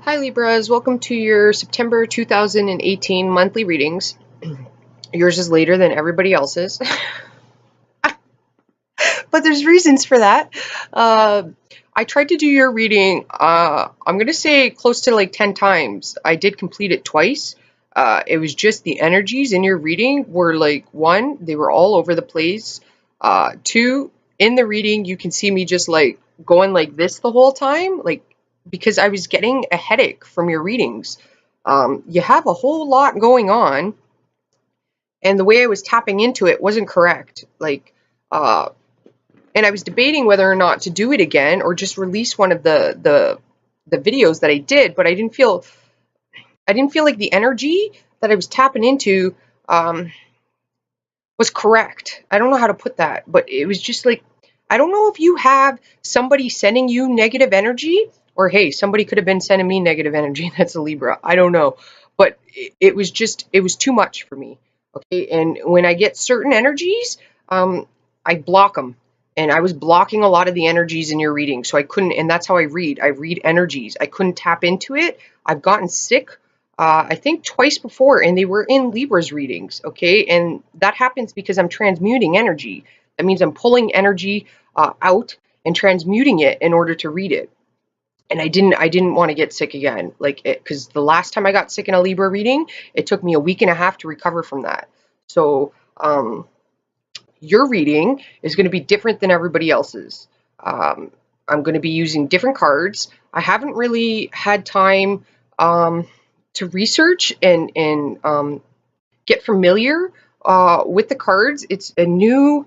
Hi Libras, welcome to your September 2018 monthly readings. Yours is later than everybody else's, but there's reasons for that. I tried to do your reading, I'm going to say close to like 10 times. I did complete it twice. It was just the energies in your reading were like, one, they were all over the place. Two, in the reading, you can see me just like going like this the whole time, like because I was getting a headache from your readings. You have a whole lot going on, and the way I was tapping into it wasn't correct. Uh, and I was debating whether or not to do it again or just release one of the videos that I did, but I didn't feel like the energy that I was tapping into was correct. I don't know how to put that, but it was just like, I don't know if you have somebody sending you negative energy, or hey, somebody could have been sending me negative energy. That's a Libra. I don't know. But it was just, it was too much for me. Okay. And when I get certain energies, I block them. And I was blocking a lot of the energies in your reading. So I couldn't, and that's how I read. I read energies. I couldn't tap into it. I've gotten sick I think twice before, and they were in Libra's readings, okay? And that happens because I'm transmuting energy. That means I'm pulling energy out and transmuting it in order to read it. And I didn't want to get sick again, like, because the last time I got sick in a Libra reading, it took me a week and a half to recover from that. So your reading is going to be different than everybody else's. I'm going to be using different cards. I haven't really had time to research and get familiar with the cards. It's a new,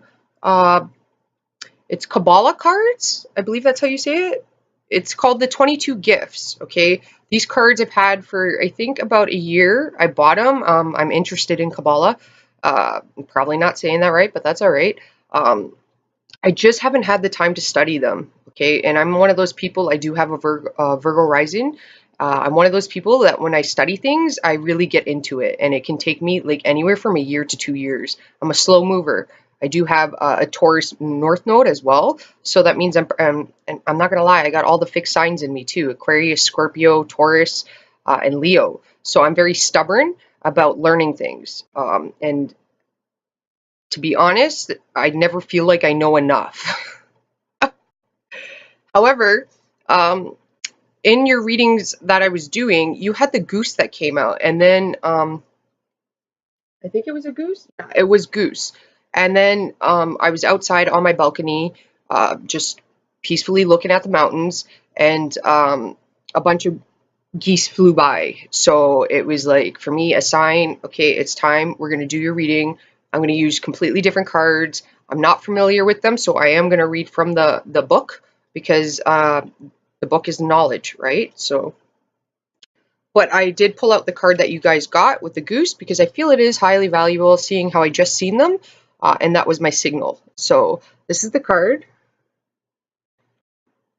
it's Kabbalah cards. I believe that's how you say it. It's called the 22 Gifts. Okay, these cards I've had for I think about a year. I bought them. I'm interested in Kabbalah. I'm probably not saying that right, but that's all right. I just haven't had the time to study them. Okay, and I'm one of those people. I do have a Virgo rising. I'm one of those people that when I study things, I really get into it, and it can take me like anywhere from a year to 2 years. I'm a slow mover. I do have a Taurus North Node as well, so that means and I'm not gonna lie, I got all the fixed signs in me too: Aquarius, Scorpio, Taurus, and Leo. So I'm very stubborn about learning things, and to be honest, I never feel like I know enough. However, um, in your readings that I was doing, you had the goose that came out, and then I think it was a goose. Yeah, it was goose. And then I was outside on my balcony, just peacefully looking at the mountains, and a bunch of geese flew by. So it was like, for me, a sign, okay, it's time. We're going to do your reading. I'm going to use completely different cards. I'm not familiar with them, so I am going to read from the book because the book is knowledge, right? So, but I did pull out the card that you guys got with the goose because I feel it is highly valuable, seeing how I just seen them, and that was my signal. So this is the card.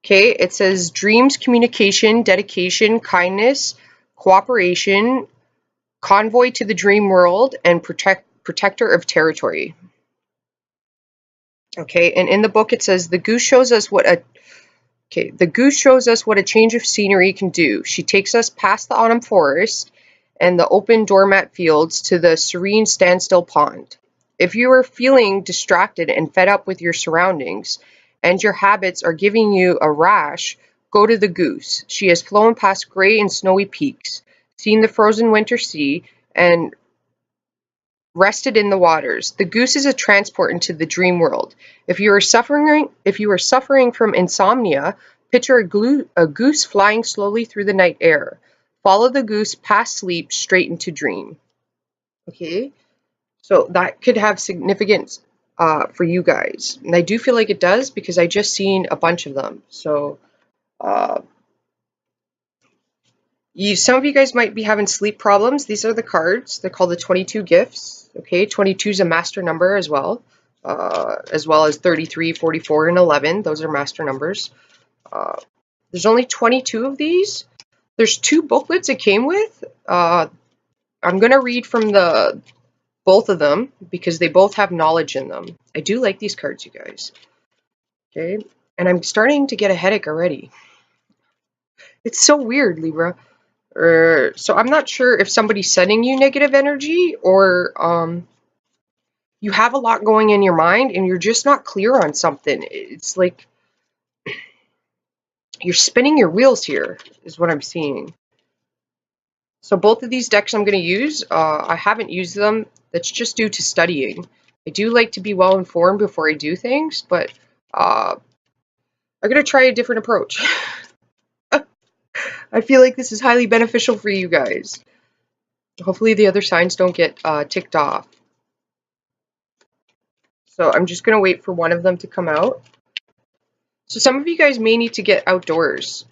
Okay, it says dreams, communication, dedication, kindness, cooperation, convoy to the dream world, and protector of territory. Okay, and in the book it says the goose shows us what a change of scenery can do. She takes us past the autumn forest and the open doormat fields to the serene standstill pond. If you are feeling distracted and fed up with your surroundings, and your habits are giving you a rash, go to the goose. She has flown past gray and snowy peaks, seen the frozen winter sea, and rested in the waters. The goose is a transport into the dream world. If you are suffering from insomnia, picture a goose flying slowly through the night air. Follow the goose past sleep straight into dream. Okay, so that could have significance for you guys, and I do feel like it does because I just seen a bunch of them. So uh, some of you guys might be having sleep problems. These are the cards. They're called the 22 Gifts. Okay, 22 is a master number as well as 33, 44, and 11. Those are master numbers. There's only 22 of these. There's 2 booklets it came with. I'm going to read from both of them because they both have knowledge in them. I do like these cards, you guys. Okay, and I'm starting to get a headache already. It's so weird, Libra. So I'm not sure if somebody's sending you negative energy, or you have a lot going in your mind and you're just not clear on something. It's like you're spinning your wheels here, is what I'm seeing. So both of these decks I'm going to use, I haven't used them. That's just due to studying. I do like to be well informed before I do things, but I'm going to try a different approach. I feel like this is highly beneficial for you guys. Hopefully the other signs don't get ticked off. So I'm just going to wait for one of them to come out. So some of you guys may need to get outdoors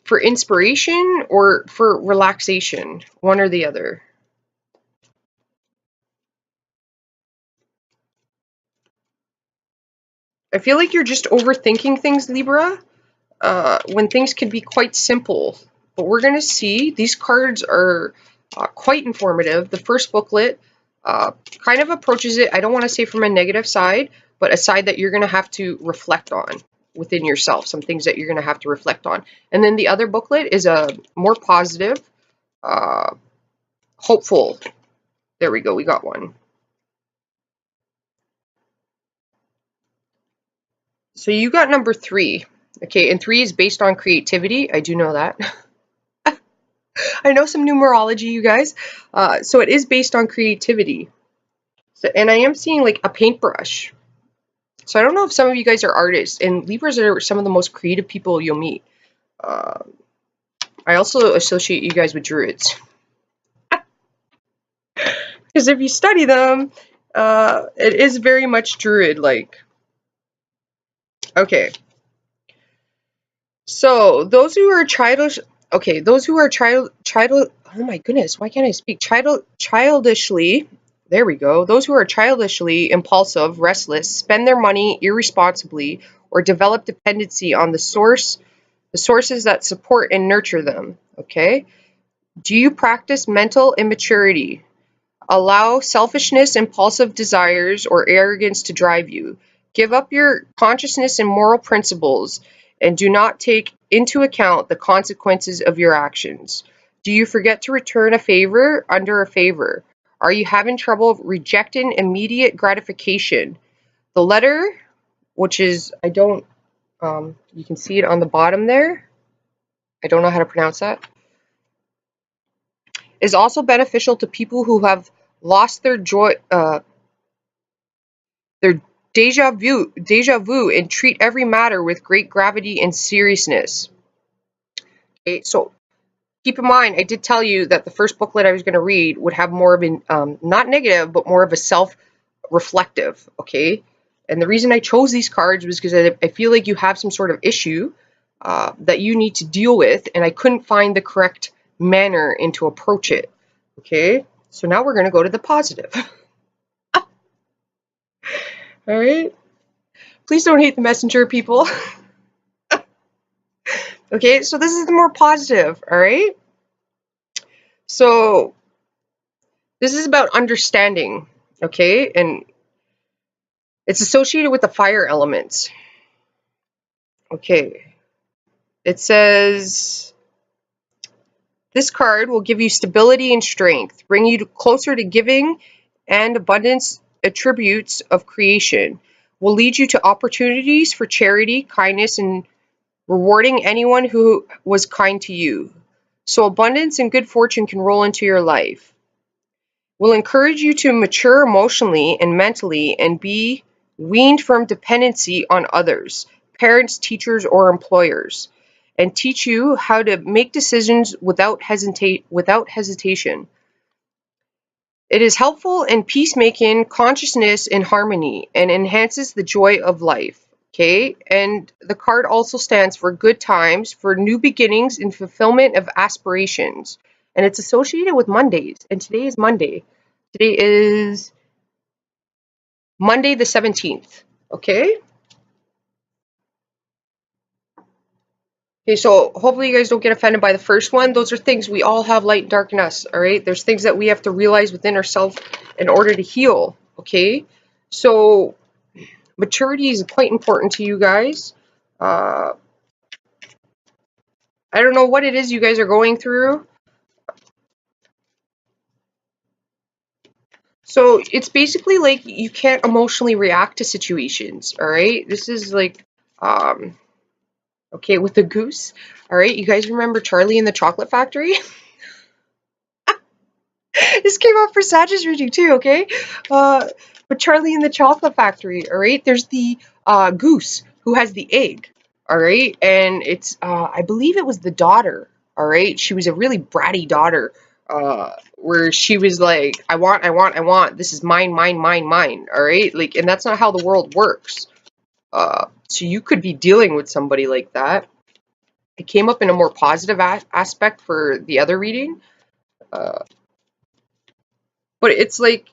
for inspiration or for relaxation, one or the other. I feel like you're just overthinking things, Libra, when things can be quite simple. But we're going to see. These cards are quite informative. The first booklet kind of approaches it, I don't want to say from a negative side, but a side that you're going to have to reflect on within yourself, some things that you're going to have to reflect on. And then the other booklet is a more positive, hopeful. There we go, we got one. So you got number 3. Okay, and 3 is based on creativity. I do know that. I know some numerology, you guys. So it is based on creativity. So, and I am seeing like a paintbrush. So I don't know if some of you guys are artists, and Libras are some of the most creative people you'll meet. I also associate you guys with druids. Because if you study them, it is very much druid-like. Okay. So those who are childish, oh my goodness, why can't I speak? Childishly, there we go. Those who are childishly impulsive, restless, spend their money irresponsibly, or develop dependency on the sources that support and nurture them. Okay. Do you practice mental immaturity? Allow selfishness, impulsive desires, or arrogance to drive you. Give up your consciousness and moral principles, and do not take into account the consequences of your actions. Do you forget to return a favor under a favor? Are you having trouble rejecting immediate gratification? The letter, which is, you can see it on the bottom there. I don't know how to pronounce that. Is also beneficial to people who have lost their joy, their deja vu, and treat every matter with great gravity and seriousness. Okay, so keep in mind, I did tell you that the first booklet I was going to read would have more of an, not negative, but more of a self-reflective, okay? And the reason I chose these cards was because I feel like you have some sort of issue that you need to deal with, and I couldn't find the correct manner in to approach it, okay? So now we're going to go to the positive. All right? Please don't hate the messenger, people. Okay, so this is the more positive, all right? So this is about understanding, okay? And it's associated with the fire elements. Okay. It says, this card will give you stability and strength, bring you closer to giving and abundance attributes of creation, will lead you to opportunities for charity, kindness, and rewarding anyone who was kind to you. So abundance and good fortune can roll into your life. Will encourage you to mature emotionally and mentally and be weaned from dependency on others, parents, teachers, or employers, and teach you how to make decisions without hesitation. It is helpful in peacemaking, consciousness, and harmony, and enhances the joy of life. Okay, and the card also stands for good times, for new beginnings, and fulfillment of aspirations. And it's associated with Mondays, and today is Monday. Today is Monday the 17th. Okay? Okay, so hopefully you guys don't get offended by the first one. Those are things we all have, light and dark in us, all right? There's things that we have to realize within ourselves in order to heal, okay? So maturity is quite important to you guys. I don't know what it is you guys are going through. So it's basically like you can't emotionally react to situations, all right? This is like, okay, with the goose, all right? You guys remember Charlie and the Chocolate Factory? This came out for Sagittarius reading too, okay? But Charlie and the Chocolate Factory, all right? There's the goose who has the egg, all right? And it's, I believe it was the daughter, all right? She was a really bratty daughter, where she was like, I want, I want, I want. This is mine, mine, mine, mine, all right? Like, and that's not how the world works. So you could be dealing with somebody like that. It came up in a more positive aspect for the other reading. But it's like,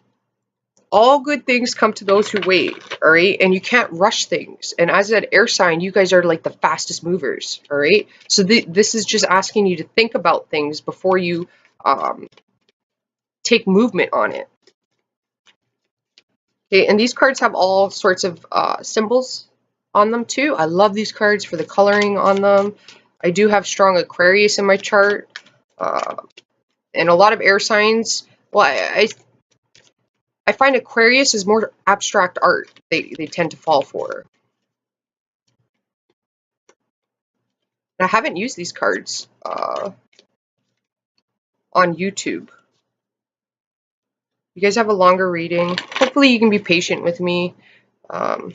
all good things come to those who wait, all right? And you can't rush things. And as an air sign, you guys are like the fastest movers, all right? So this is just asking you to think about things before you take movement on it. Okay, and these cards have all sorts of symbols on them too. I love these cards for the coloring on them. I do have strong Aquarius in my chart. And a lot of air signs, well, I find Aquarius is more abstract art they tend to fall for. And I haven't used these cards on YouTube. You guys have a longer reading. Hopefully you can be patient with me. Now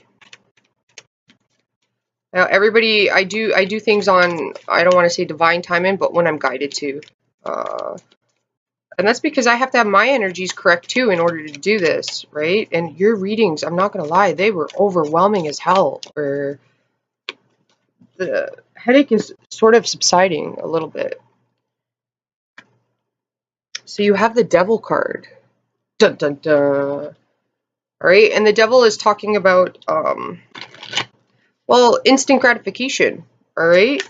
everybody, I do things on, I don't want to say divine timing, but when I'm guided to. And that's because I have to have my energies correct too in order to do this, right? And your readings, I'm not going to lie, they were overwhelming as hell. Or the headache is sort of subsiding a little bit. So you have the Devil card. Dun dun dun. All right, and the Devil is talking about, well, instant gratification. All right.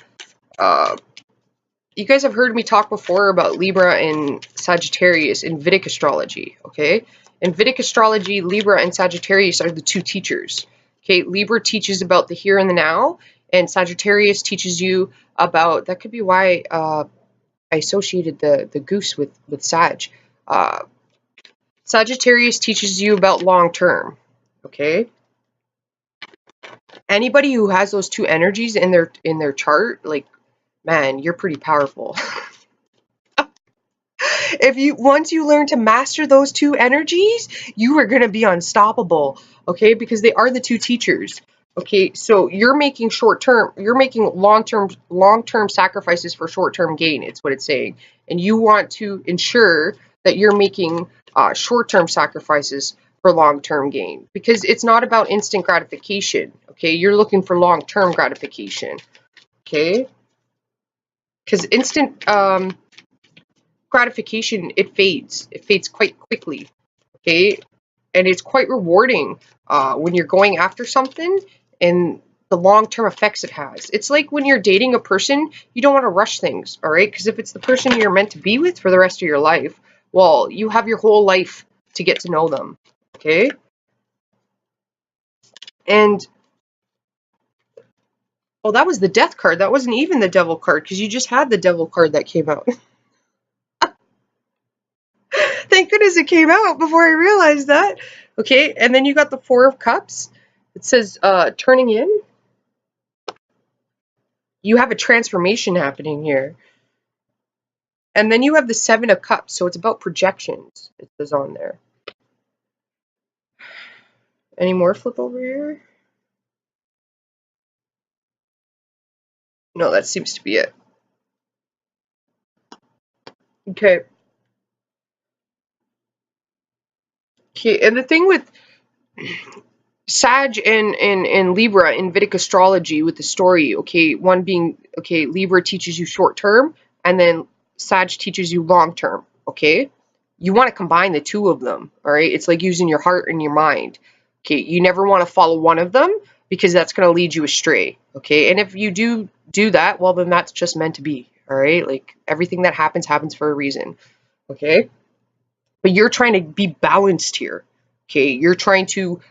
You guys have heard me talk before about Libra and Sagittarius in Vedic astrology, okay? In Vedic astrology, Libra and Sagittarius are the two teachers. Okay, Libra teaches about the here and the now, and Sagittarius teaches you about, that could be why I associated the goose with Sag. Sagittarius teaches you about long term, okay? Anybody who has those two energies in their chart, like, man, you're pretty powerful. If you once you learn to master those two energies, you are going to be unstoppable, okay? Because they are the two teachers. Okay, so you're making long-term sacrifices for short-term gain. It's what it's saying. And you want to ensure that you're making short-term sacrifices for long-term gain, because it's not about instant gratification, okay? You're looking for long-term gratification, okay? Because instant gratification, it fades quite quickly, okay? And it's quite rewarding when you're going after something and the long-term effects it has. It's like when you're dating a person, you don't want to rush things, all right? Because if it's the person you're meant to be with for the rest of your life, well, you have your whole life to get to know them, okay? And, oh, that was the Death card. That wasn't even the Devil card, because you just had the Devil card that came out. Thank goodness it came out before I realized that. Okay, and then you got the Four of Cups. It says turning in. You have a transformation happening here. And then you have the Seven of Cups, so it's about projections. It says on there. Any more flip over here? No, that seems to be it. Okay. Okay, and the thing with Sag and Libra in Vedic astrology with the story, okay, one being, okay, Libra teaches you short term, and then Sag teaches you long term, okay? You want to combine the two of them, all right? It's like using your heart and your mind, okay? You never want to follow one of them because that's going to lead you astray, okay? And if you do that, well, then that's just meant to be, all right? Like, everything that happens for a reason, okay? But you're trying to be balanced here, okay? You're trying to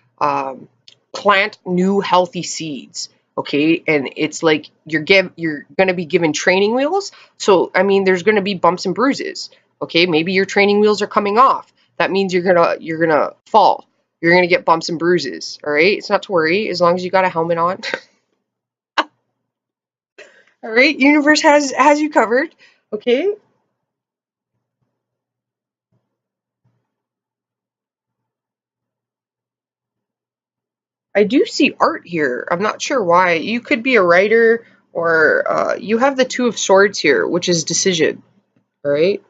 plant new healthy seeds, okay? And it's like you're going to be given training wheels. So I mean, there's going to be bumps and bruises, okay? Maybe your training wheels are coming off. That means you're gonna fall. You're gonna get bumps and bruises, all right? It's not to worry as long as you got a helmet on. All right, universe has you covered, okay? I do see art here. I'm not sure why. You could be a writer, or you have the Two of Swords here, which is decision, all right?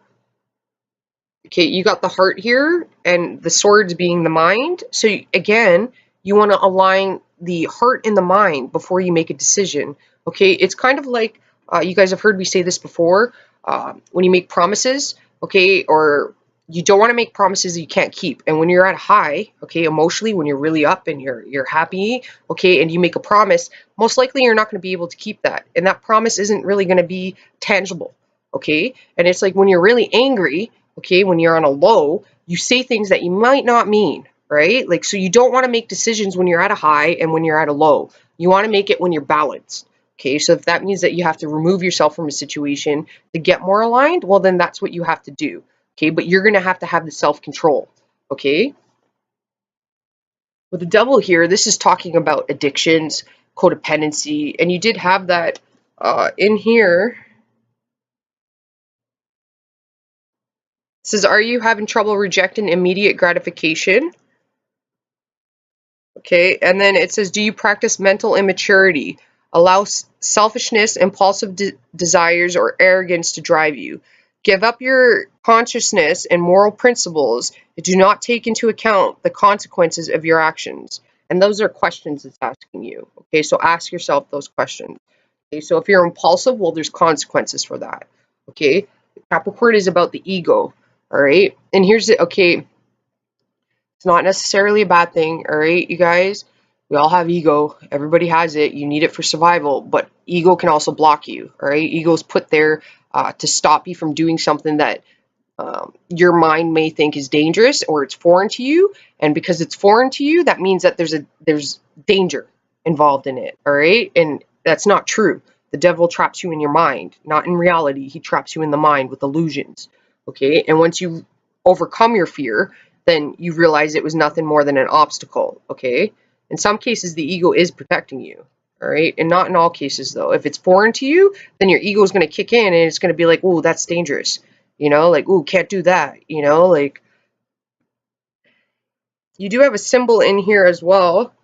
Okay, you got the heart here, and the swords being the mind. So again, you want to align the heart and the mind before you make a decision. Okay, it's kind of like you guys have heard me say this before. When you make promises, okay, or you don't want to make promises that you can't keep. And when you're at a high, okay, emotionally, when you're really up and you're happy, okay, and you make a promise, most likely you're not going to be able to keep that, and that promise isn't really going to be tangible. Okay, and it's like when you're really angry, okay, when you're on a low, you say things that you might not mean, right? Like, so you don't want to make decisions when you're at a high and when you're at a low. You want to make it when you're balanced. Okay, so if that means that you have to remove yourself from a situation to get more aligned, well, then that's what you have to do. Okay, but you're going to have the self control. Okay, with the devil here, this is talking about addictions, codependency, and you did have that in here. It says, are you having trouble rejecting immediate gratification? Okay, and then it says, do you practice mental immaturity? Allow selfishness, impulsive desires, or arrogance to drive you. Give up your consciousness and moral principles. Do not take into account the consequences of your actions. And those are questions it's asking you. Okay, so ask yourself those questions. Okay, so if you're impulsive, well, there's consequences for that. Okay, Capricorn is about the ego. All right, and here's the, okay, it's not necessarily a bad thing, all right, you guys? We all have ego. Everybody has it. You need it for survival, but ego can also block you, all right? Ego is put there to stop you from doing something that your mind may think is dangerous or it's foreign to you. And because it's foreign to you, that means that there's danger involved in it, all right? And that's not true. The devil traps you in your mind, not in reality. He traps you in the mind with illusions, okay? And once you overcome your fear, then you realize it was nothing more than an obstacle, okay? In some cases, the ego is protecting you, all right? And not in all cases, though. If it's foreign to you, then your ego is going to kick in and it's going to be like, oh, that's dangerous. You know, like, ooh, can't do that. You know, like, you do have a symbol in here as well.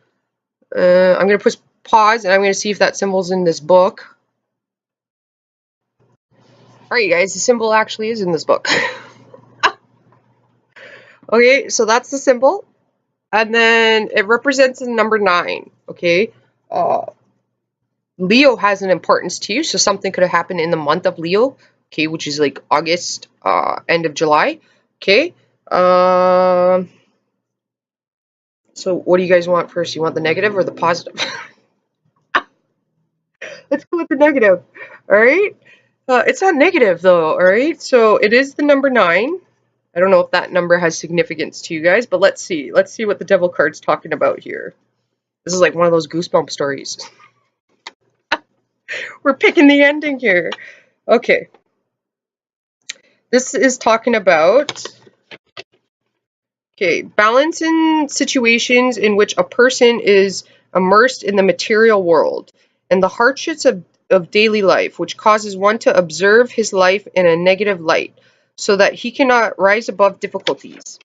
I'm going to push pause and I'm going to see if that symbol's in this book. All right, you guys, the symbol actually is in this book. Okay, so that's the symbol. And then it represents the number 9. Okay. Leo has an importance to you, so something could have happened in the month of Leo, okay, which is like August, end of July, okay. So what do you guys want first? You want the negative or the positive? Let's go with the negative, all right. It's not negative though, all right. So it is the number 9. I don't know if that number has significance to you guys, but let's see what the devil card's talking about here. This is like one of those goosebump stories. We're picking the ending here. Okay. This is talking about, okay, balance in situations in which a person is immersed in the material world and the hardships of daily life, which causes one to observe his life in a negative light, so that he cannot rise above difficulties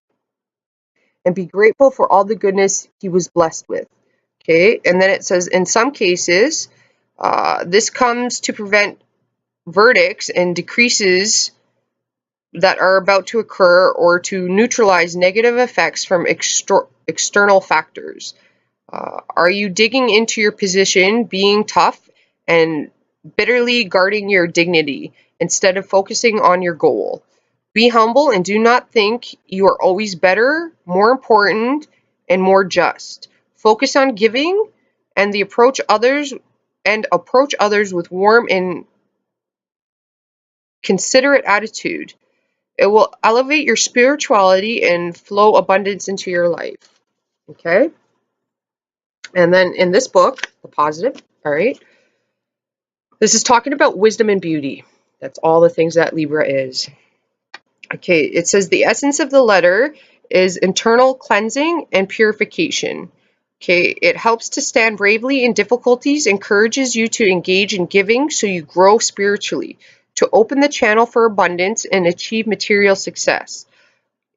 and be grateful for all the goodness he was blessed with. Okay, and then it says, in some cases, this comes to prevent verdicts and decreases that are about to occur or to neutralize negative effects from external factors. Are you digging into your position, being tough, and bitterly guarding your dignity instead of focusing on your goal? Be humble and do not think you are always better, more important, and more just. Focus on giving and approach others with warm and considerate attitude. It will elevate your spirituality and flow abundance into your life. Okay? And then in this book, the positive, All right. This is talking about wisdom and beauty. That's all the things that Libra is. Okay, it says the essence of the letter is internal cleansing and purification. Okay, it helps to stand bravely in difficulties, encourages you to engage in giving so you grow spiritually, to open the channel for abundance and achieve material success.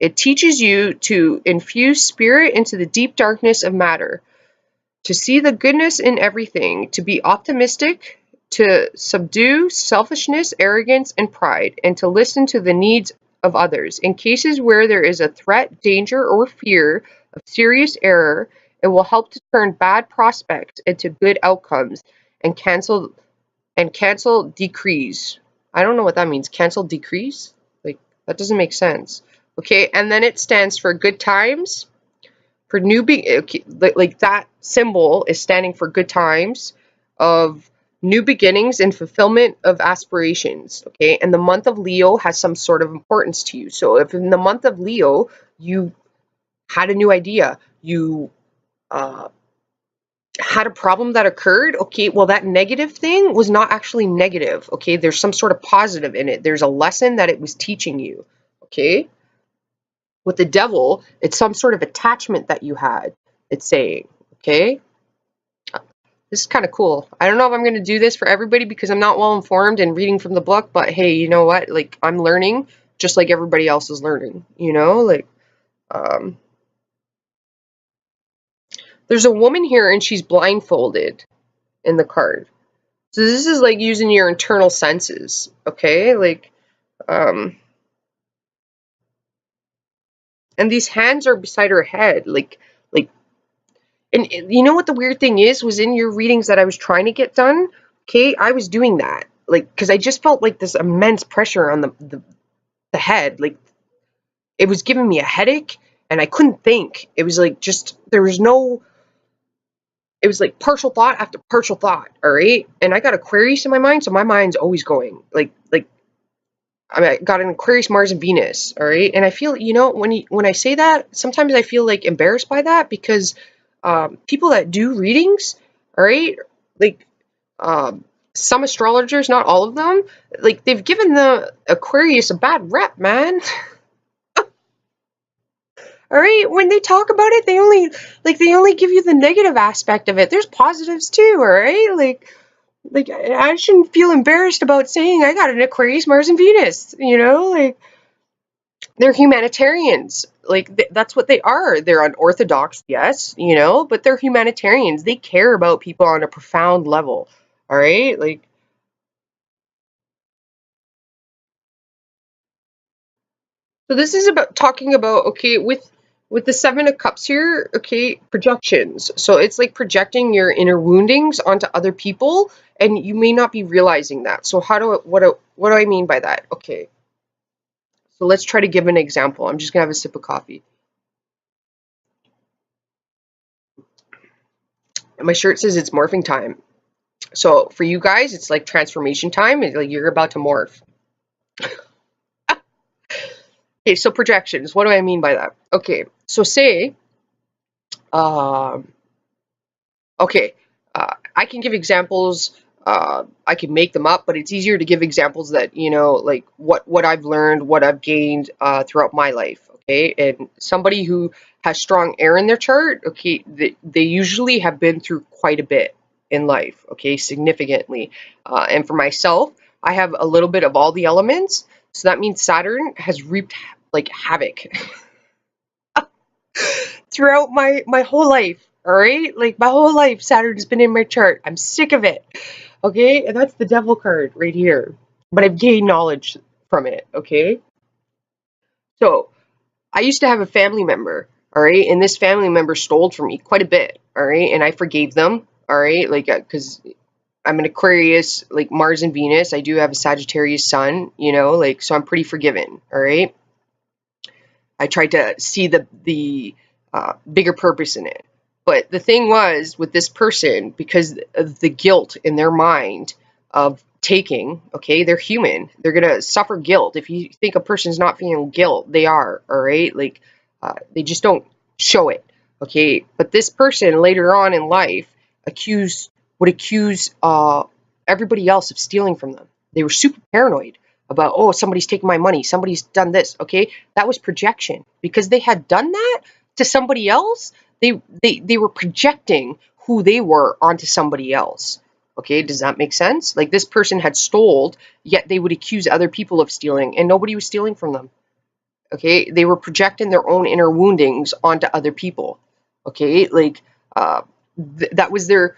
It teaches you to infuse spirit into the deep darkness of matter, to see the goodness in everything, to be optimistic, to subdue selfishness, arrogance, and pride, and to listen to the needs of others. In cases where there is a threat, danger, or fear of serious error, it will help to turn bad prospects into good outcomes and cancel decrees. I don't know what that means. Cancel decrees? Like, that doesn't make sense. Okay, and then it stands for good times, for okay, like that symbol is standing for good times of new beginnings and fulfillment of aspirations. Okay, and the month of Leo has some sort of importance to you. So if in the month of Leo you had a new idea, you had a problem that occurred, okay, well, that negative thing was not actually negative. Okay, there's some sort of positive in it. There's a lesson that it was teaching you. Okay, with the devil, it's some sort of attachment that you had, it's saying. Okay, this is kind of cool. I don't know if I'm going to do this for everybody because I'm not well informed and reading from the book, but hey, you know what? Like, I'm learning just like everybody else is learning, you know? Like, um, there's a woman here and she's blindfolded in the card. So this is like using your internal senses, okay? Like, um, and these hands are beside her head, like, and you know what the weird thing is, was in your readings that I was trying to get done, okay, I was doing that, like, because I just felt like this immense pressure on the head, like, it was giving me a headache, and I couldn't think. It was like, just, there was no, it was like partial thought after partial thought, all right? And I got Aquarius in my mind, so my mind's always going, like, I mean, I got an Aquarius, Mars, and Venus, all right? And I feel, you know, when I say that, sometimes I feel like embarrassed by that because people that do readings, all right, like um, some astrologers, not all of them, like they've given the Aquarius a bad rep, man. All right, when they talk about it, they only give you the negative aspect of it. There's positives too, all right? Like I shouldn't feel embarrassed about saying I got an Aquarius, Mars, and Venus. You know, like they're humanitarians. Like that's what they are. They're unorthodox, yes, you know, but they're humanitarians. They care about people on a profound level. All right, like so. This is about talking about, okay, with the Seven of Cups here. Okay, projections. So it's like projecting your inner woundings onto other people, and you may not be realizing that. So what do I mean by that? Okay, so let's try to give an example. I'm just gonna have a sip of coffee. And my shirt says it's morphing time. So for you guys, it's like transformation time. It's like you're about to morph. Okay, so projections. What do I mean by that? Okay, so say, um, okay, I can give examples. I can make them up, but it's easier to give examples that, you know, like what I've learned, what I've gained throughout my life. Okay, and somebody who has strong air in their chart, okay, they usually have been through quite a bit in life. Okay, significantly. And for myself, I have a little bit of all the elements, so that means Saturn has reaped like havoc throughout my whole life. All right, like my whole life, Saturn's been in my chart. I'm sick of it. Okay, and that's the devil card right here. But I've gained knowledge from it. Okay, so I used to have a family member. All right, and this family member stole from me quite a bit. All right, and I forgave them. All right, like because I'm an Aquarius, like Mars and Venus. I do have a Sagittarius sun. You know, like so I'm pretty forgiven. All right, I tried to see the bigger purpose in it. But the thing was with this person, because of the guilt in their mind of taking, okay, they're human. They're going to suffer guilt. If you think a person's not feeling guilt, they are, all right? Like, they just don't show it, okay? But this person later on in life accused would accuse everybody else of stealing from them. They were super paranoid about, oh, somebody's taken my money, somebody's done this. Okay, that was projection. Because they had done that to somebody else, they were projecting who they were onto somebody else. Okay, does that make sense? Like, this person had stole, yet they would accuse other people of stealing, and nobody was stealing from them. Okay, they were projecting their own inner woundings onto other people. Okay, like, that was their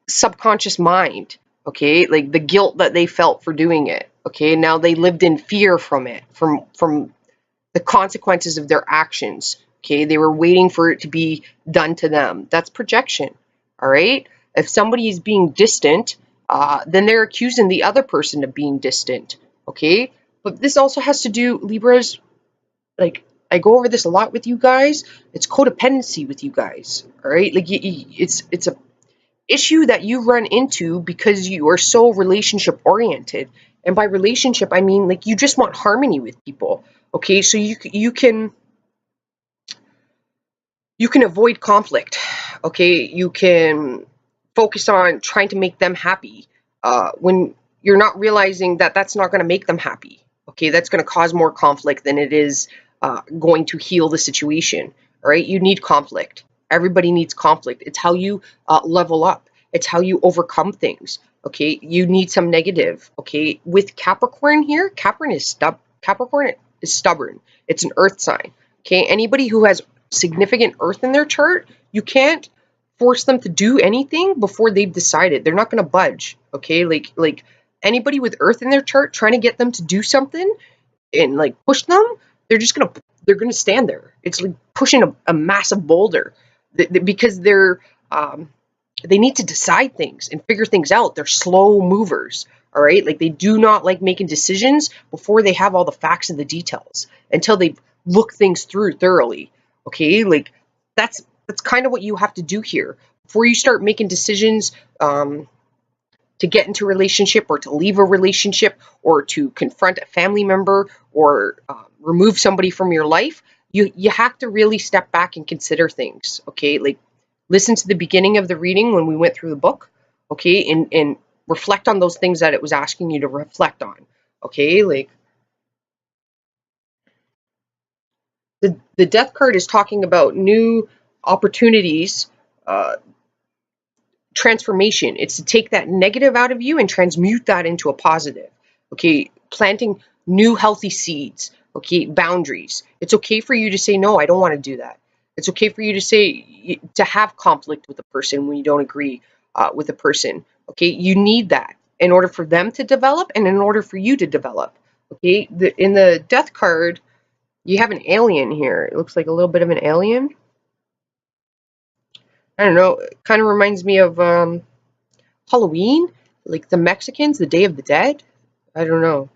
subconscious mind. Okay, like the guilt that they felt for doing it. Okay, now they lived in fear from it, from the consequences of their actions. Okay, they were waiting for it to be done to them. That's projection. All right, if somebody is being distant, then they're accusing the other person of being distant. Okay, but this also has to do, Libras, like, I go over this a lot with you guys. It's codependency with you guys. All right, like, it's a issue that you run into because you are so relationship oriented. And by relationship, I mean, like, you just want harmony with people. Okay, so you can avoid conflict. Okay, you can focus on trying to make them happy, when you're not realizing that that's not going to make them happy. Okay, that's going to cause more conflict than it is going to heal the situation. All right, you need conflict. Everybody needs conflict. It's how you level up. It's how you overcome things. Okay, you need some negative. Okay, with Capricorn here, Capricorn is stubborn. It's an earth sign. Okay, anybody who has significant earth in their chart, you can't force them to do anything before they've decided. They're not going to budge. Okay, like anybody with earth in their chart, trying to get them to do something and like push them, they're gonna stand there. It's like pushing a massive boulder, because they need to decide things and figure things out. They're slow movers. All right, like, they do not like making decisions before they have all the facts and the details, until they look things through thoroughly. Okay, like, that's kind of what you have to do here before you start making decisions, to get into a relationship or to leave a relationship or to confront a family member or remove somebody from your life. You have to really step back and consider things. Okay, like, listen to the beginning of the reading when we went through the book. Okay, and reflect on those things that it was asking you to reflect on. Okay, like, the death card is talking about new opportunities, transformation. It's to take that negative out of you and transmute that into a positive. Okay, planting new healthy seeds. Okay, boundaries. It's okay for you to say, no, I don't want to do that. It's okay for you to have conflict with a person when you don't agree with a person. Okay, you need that in order for them to develop and in order for you to develop. Okay, in the death card, you have an alien here. It looks like a little bit of an alien. I don't know. It kind of reminds me of Halloween, like the Mexicans, the Day of the Dead. I don't know.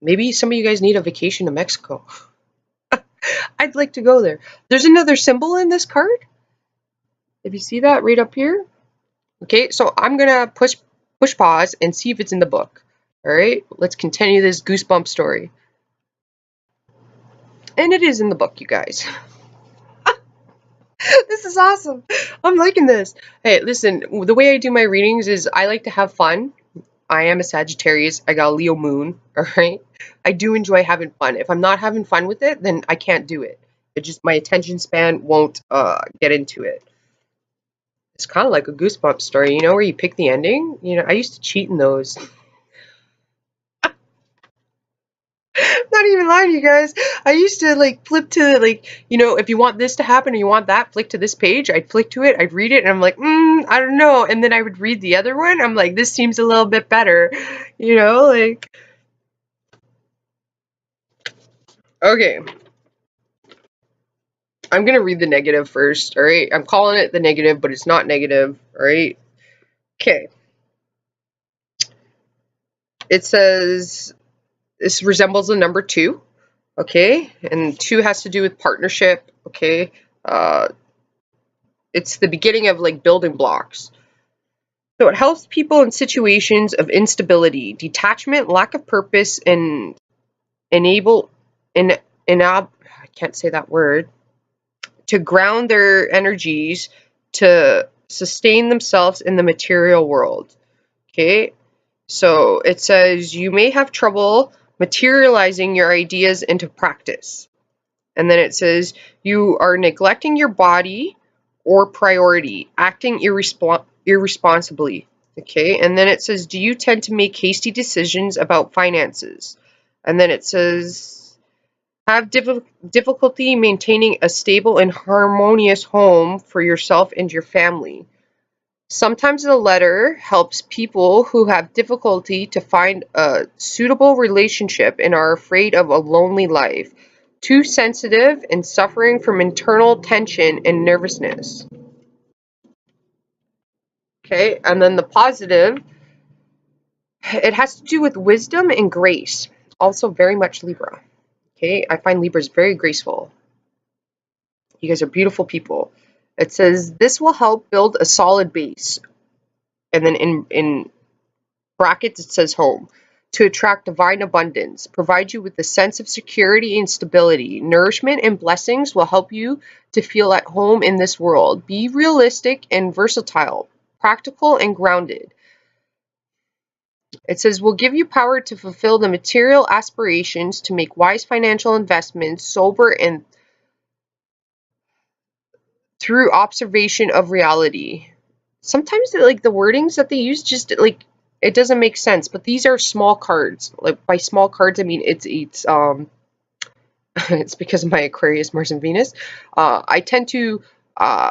Maybe some of you guys need a vacation to Mexico. I'd like to go there. There's another symbol in this card. If you see that right up here. Okay, so I'm gonna push pause and see if it's in the book. All right, let's continue this goosebump story. And it is in the book, you guys. This is awesome. I'm liking this. Hey, listen, the way I do my readings is I like to have fun. I am a Sagittarius. I got a Leo moon. All right. I do enjoy having fun. If I'm not having fun with it, then I can't do it. It just, my attention span won't get into it. It's kind of like a goosebump story, you know, where you pick the ending. You know, I used to cheat in those. Not even lying to you guys. I used to like flip to, like, you know, if you want this to happen or you want that, flick to this page. I'd flick to it, I'd read it, and I'm like, I don't know. And then I would read the other one. I'm like, this seems a little bit better. You know, like, okay. I'm gonna read the negative first, alright? I'm calling it the negative, but it's not negative, alright? Okay. It says, this resembles the number 2. Okay, and 2 has to do with partnership. Okay, it's the beginning of like building blocks. So it helps people in situations of instability, detachment, lack of purpose, and I can't say that word, to ground their energies, to sustain themselves in the material world. Okay, so it says you may have trouble materializing your ideas into practice. And then it says you are neglecting your body or priority, acting irresponsibly. Okay, and then it says, do you tend to make hasty decisions about finances? And then it says, have difficulty maintaining a stable and harmonious home for yourself and your family. Sometimes the letter helps people who have difficulty to find a suitable relationship and are afraid of a lonely life, too sensitive and suffering from internal tension and nervousness. Okay, and then the positive, it has to do with wisdom and grace. Also very much Libra. Okay, I find Libras very graceful. You guys are beautiful people. It says this will help build a solid base. And then in brackets it says home, to attract divine abundance, provide you with a sense of security and stability. Nourishment and blessings will help you to feel at home in this world. Be realistic and versatile, practical and grounded. It says, will give you power to fulfill the material aspirations, to make wise financial investments, sober and through observation of reality. Sometimes like the wordings that they use just like it doesn't make sense, but these are small cards. Like by small cards I mean it's it's because of my Aquarius, Mars and Venus. I tend to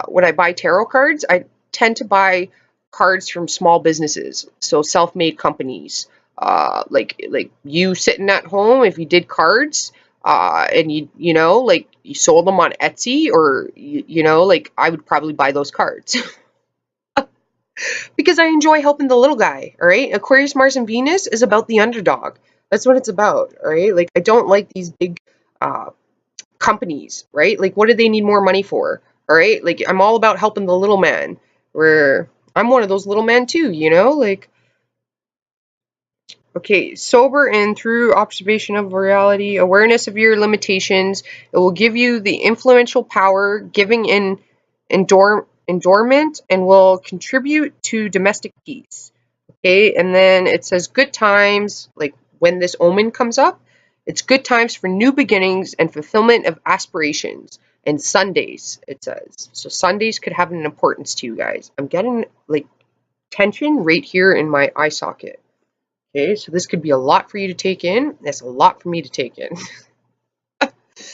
when I buy tarot cards, I tend to buy cards from small businesses, so self-made companies. Like you sitting at home, if you did cards, and you know like you sold them on Etsy, or you know like I would probably buy those cards. Because I enjoy helping the little guy, all right? Aquarius, Mars, and Venus is about the underdog. That's what it's about, all right? Like, I don't like these big companies, right? Like, what do they need more money for, all right? Like, I'm all about helping the little man, where I'm one of those little men too, you know? Like, okay, sober and through observation of reality, awareness of your limitations, it will give you the influential power, giving in endowment, and will contribute to domestic peace. Okay, and then it says good times, like when this omen comes up, it's good times for new beginnings and fulfillment of aspirations. And Sundays, it says. So Sundays could have an importance to you guys. I'm getting like tension right here in my eye socket. Okay, so this could be a lot for you to take in. That's a lot for me to take in.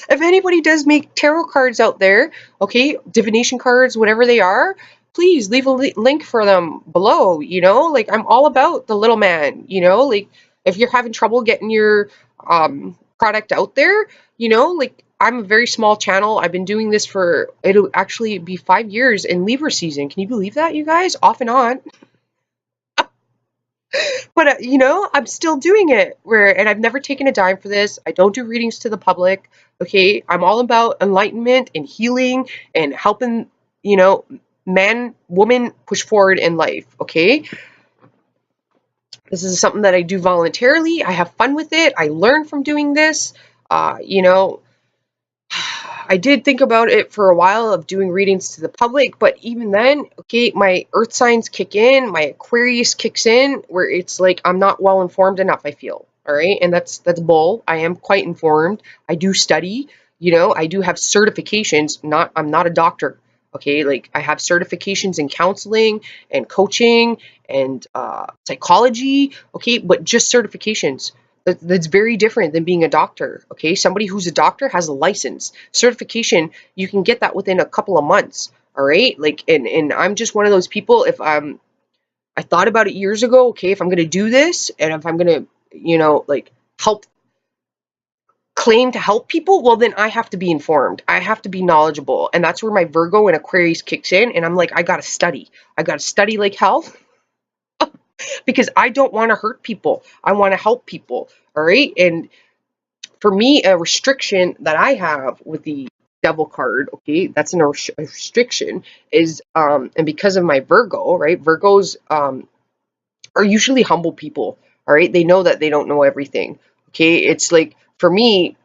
If anybody does make tarot cards out there, okay, divination cards, whatever they are, please leave a link for them below, you know? Like, I'm all about the little man, you know? Like, if you're having trouble getting your product out there, you know, like, I'm a very small channel. I've been doing this for, it'll actually be 5 years in Libra season. Can you believe that, you guys? Off and on. But you know, I'm still doing it, and I've never taken a dime for this. I don't do readings to the public. Okay, I'm all about enlightenment and healing and helping, you know, man, woman push forward in life. Okay, this is something that I do voluntarily. I have fun with it. I learn from doing this. You know, I did think about it for a while of doing readings to the public, but even then, okay, my earth signs kick in, my Aquarius kicks in, where it's like I'm not well informed enough, I feel. All right, and that's bull. I am quite informed. I do study, you know, I do have certifications. I'm not a doctor. Okay, like I have certifications in counseling and coaching and psychology. Okay, but just certifications. That's very different than being a doctor, okay? Somebody who's a doctor has a license. Certification, you can get that within a couple of months, all right? Like, and I'm just one of those people, if I thought about it years ago, okay, if I'm going to do this, and if I'm going to, you know, like, claim to help people, well, then I have to be informed. I have to be knowledgeable, and that's where my Virgo and Aquarius kicks in, and I'm like, I got to study. I got to study like hell. Because I don't want to hurt people. I want to help people. All right. And for me, a restriction that I have with the devil card, okay, that's a restriction is, and because of my Virgo, right? Virgos are usually humble people. All right. They know that they don't know everything. Okay. It's like, for me,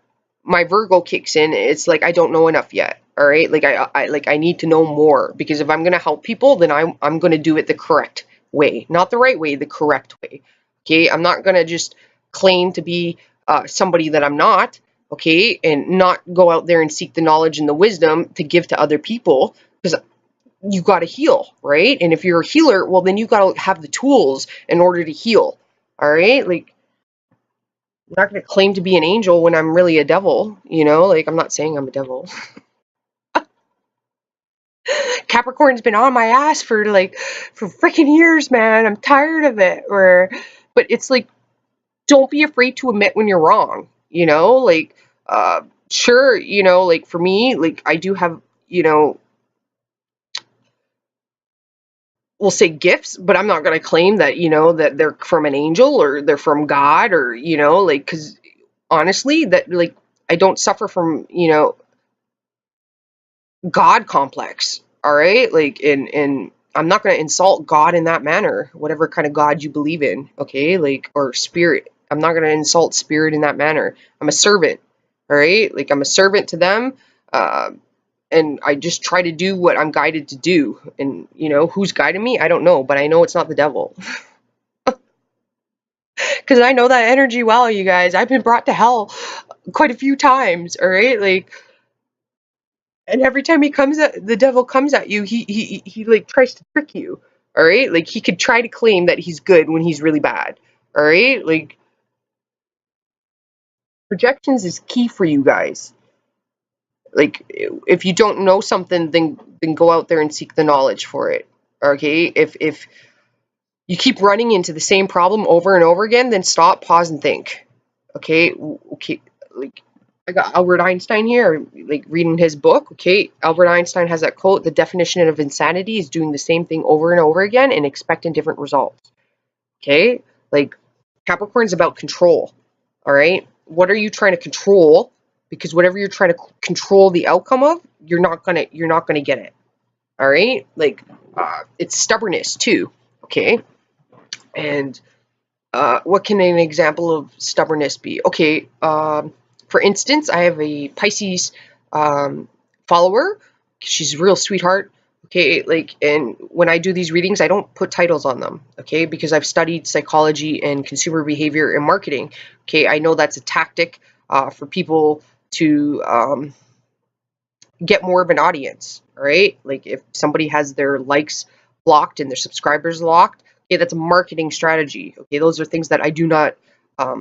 my Virgo kicks in. It's like, I don't know enough yet. All right, like I need to know more, because if I'm gonna help people, then I'm gonna do it the correct way, not the right way, the correct way. Okay, I'm not gonna just claim to be somebody that I'm not. Okay, and not go out there and seek the knowledge and the wisdom to give to other people, because you got to heal, right? And if you're a healer, well, then you got to have the tools in order to heal. All right, like I'm not going to claim to be an angel when I'm really a devil, you know? Like I'm not saying I'm a devil. Capricorn's been on my ass for freaking years, man. I'm tired of it. But it's like, don't be afraid to admit when you're wrong, you know? Like sure, you know, like for me, like I do have, you know, we'll say gifts, but I'm not going to claim that, you know, that they're from an angel or they're from God, or, you know, like, because honestly, that, like, I don't suffer from, you know, God complex. All right. Like, and I'm not going to insult God in that manner, whatever kind of God you believe in. Okay. Like, or spirit. I'm not going to insult spirit in that manner. I'm a servant. All right. Like, I'm a servant to them. Uh, and I just try to do what I'm guided to do. And, you know, who's guiding me? I don't know, but I know it's not the devil. Because I know that energy well, you guys. I've been brought to hell quite a few times, all right? Like, and every time the devil comes at you, he like tries to trick you, all right? Like, he could try to claim that he's good when he's really bad, all right? Like, projections is key for you guys. Like, if you don't know something, then go out there and seek the knowledge for it, okay? If you keep running into the same problem over and over again, then stop, pause, and think. Okay, okay, like I got Albert Einstein here, like reading his book. Okay, Albert Einstein has that quote: "The definition of insanity is doing the same thing over and over again and expecting different results." Okay, like Capricorn's about control. All right, what are you trying to control? Because whatever you're trying to control the outcome of, you're not gonna get it. All right, like it's stubbornness too. Okay, and what can an example of stubbornness be? Okay, for instance, I have a Pisces follower. She's a real sweetheart. Okay, like, and when I do these readings, I don't put titles on them. Okay, because I've studied psychology and consumer behavior and marketing. Okay, I know that's a tactic for people to get more of an audience. All right, like if somebody has their likes blocked and their subscribers locked, okay, that's a marketing strategy. Okay, those are things that I do not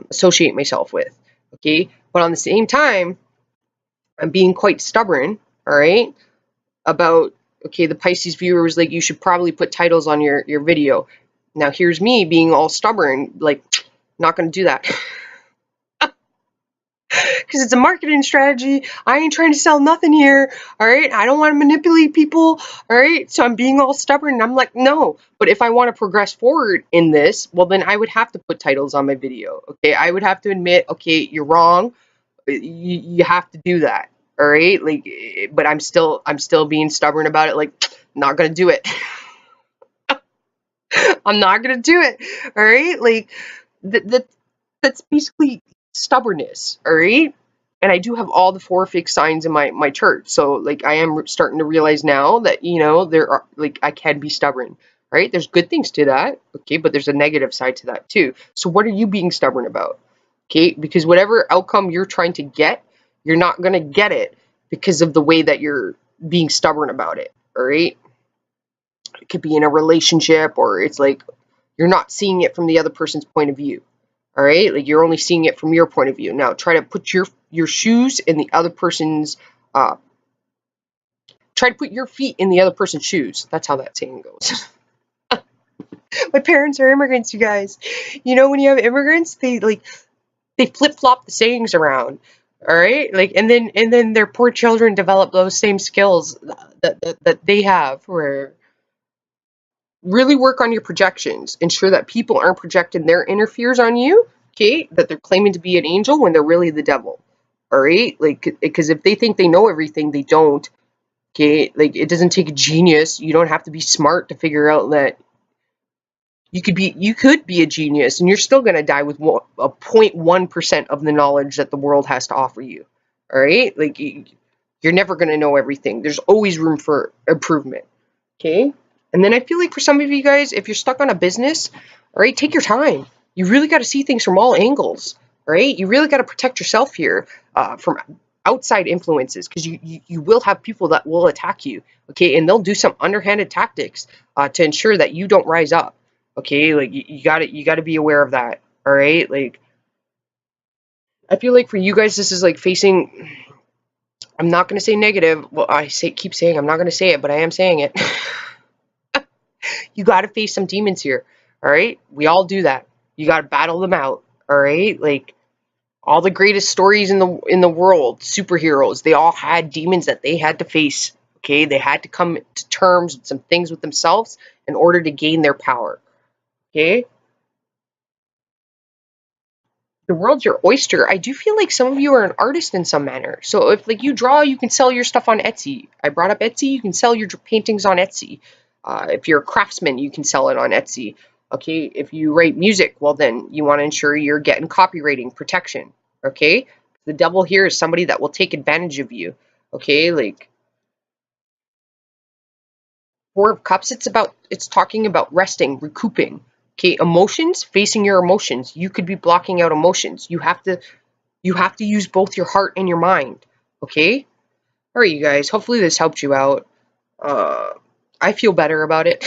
associate myself with. Okay, but on the same time, I'm being quite stubborn. All right, about, okay, the Pisces viewer was like, you should probably put titles on your video. Now here's me being all stubborn, like, not going to do that. Because it's a marketing strategy. I ain't trying to sell nothing here. All right. I don't want to manipulate people. All right. So I'm being all stubborn. And I'm like, no. But if I want to progress forward in this, well, then I would have to put titles on my video. Okay. I would have to admit, okay, you're wrong. You have to do that. All right. Like, but I'm still being stubborn about it. Like, not going to do it. I'm not going to do it. All right. Like, that's basically stubbornness. All right. And I do have all the four fixed signs in my chart. So, like, I am starting to realize now that, you know, there are, like, I can be stubborn, right? There's good things to that, okay, but there's a negative side to that too. So what are you being stubborn about? Okay, because whatever outcome you're trying to get, you're not going to get it because of the way that you're being stubborn about it, all right? It could be in a relationship, or it's like you're not seeing it from the other person's point of view. All right, like you're only seeing it from your point of view. Now try to put your shoes in the other person's try to put your feet in the other person's shoes. That's how that saying goes. My parents are immigrants, you guys. You know, when you have immigrants, they flip-flop the sayings around. All right, like, and then their poor children develop those same skills that they have, where really work on your projections. Ensure that people aren't projecting their inner fears on you, okay? That they're claiming to be an angel when they're really the devil, all right? Like, because if they think they know everything, they don't, okay? Like, it doesn't take a genius. You don't have to be smart to figure out that you could be a genius, and you're still going to die with a 0.1% of the knowledge that the world has to offer you, all right? Like, You're never going to know everything. There's always room for improvement. Okay? And then I feel like for some of you guys, if you're stuck on a business, all right, take your time. You really got to see things from all angles. All right? You really got to protect yourself here from outside influences, because you will have people that will attack you. Okay? And they'll do some underhanded tactics to ensure that you don't rise up. Okay? Like you got to be aware of that. All right? Like, I feel like for you guys, this is like facing, I'm not going to say negative. Well, keep saying I'm not going to say it, but I am saying it. You got to face some demons here. All right? We all do that. You got to battle them out. All right? Like, all the greatest stories in the world, superheroes, they all had demons that they had to face. Okay? They had to come to terms with some things with themselves in order to gain their power. Okay? The world's your oyster. I do feel like some of you are an artist in some manner. So if like you draw, you can sell your stuff on Etsy. I brought up Etsy. You can sell your paintings on Etsy. If you're a craftsman, you can sell it on Etsy. Okay. If you write music, well then you want to ensure you're getting copywriting protection. Okay. The devil here is somebody that will take advantage of you. Okay. Like, Four of Cups, it's talking about resting, recouping. Okay, emotions, facing your emotions. You could be blocking out emotions. You have to use both your heart and your mind. Okay? All right, you guys. Hopefully this helped you out. I feel better about it.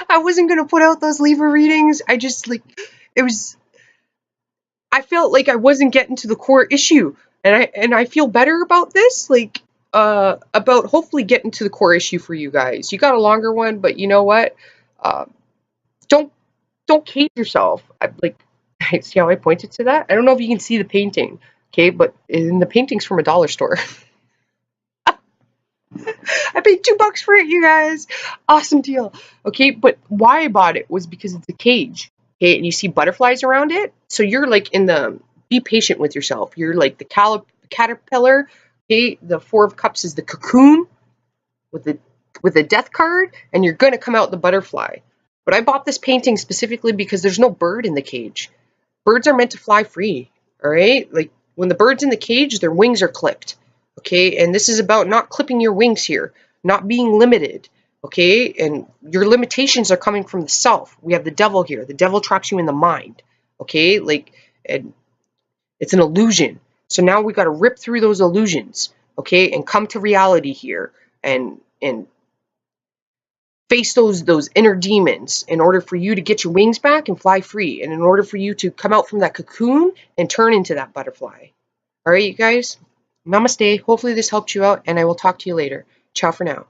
I wasn't gonna put out those Libra readings. I just like it was. I felt like I wasn't getting to the core issue, and I feel better about this. Like about hopefully getting to the core issue for you guys. You got a longer one, but you know what? Uh, don't cage yourself. See how I pointed to that? I don't know if you can see the painting, okay, but in the painting's from a dollar store. I paid $2 for it, you guys. Awesome deal. Okay, but why I bought it was because it's a cage. Okay, and you see butterflies around it. So you're like be patient with yourself. You're like the caterpillar. Okay, the Four of Cups is the cocoon with the death card, and you're gonna come out the butterfly. But I bought this painting specifically because there's no bird in the cage. Birds are meant to fly free. All right, like when the bird's in the cage, their wings are clipped. Okay, and this is about not clipping your wings here, not being limited. Okay, and your limitations are coming from the self. We have the devil here. The devil traps you in the mind. Okay, like, and it's an illusion. So now we got to rip through those illusions. Okay, and come to reality here, and face those inner demons in order for you to get your wings back and fly free, and in order for you to come out from that cocoon and turn into that butterfly. All right, you guys. Namaste. Hopefully this helped you out, and I will talk to you later. Ciao for now.